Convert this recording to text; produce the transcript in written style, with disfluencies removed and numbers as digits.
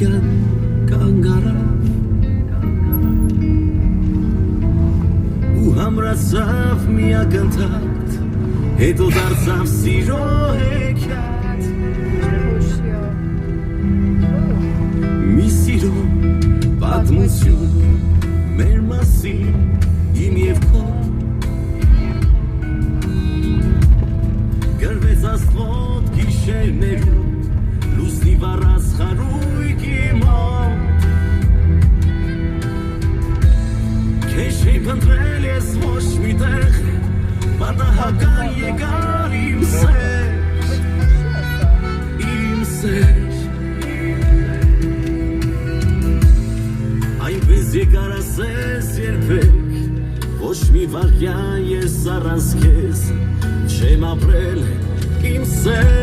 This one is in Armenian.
վայրկյան կանգարավ ու համրացավ մի ակնթարթ հետո դարձավ սիրո հեքիաթ մի սիրո պատմություն մեր մասին իմ և քո գրվեց աստղոտ գիշերներում լուսնի վառած խարույկի մոտ քեզ չի փնտրել ես ոչ մի տեղ պատահական եկար իմ սեր այնպես եկար ասես երբեք ոչ մի վարկյան ես առանց քեզ չեմ ապրել իմ սեր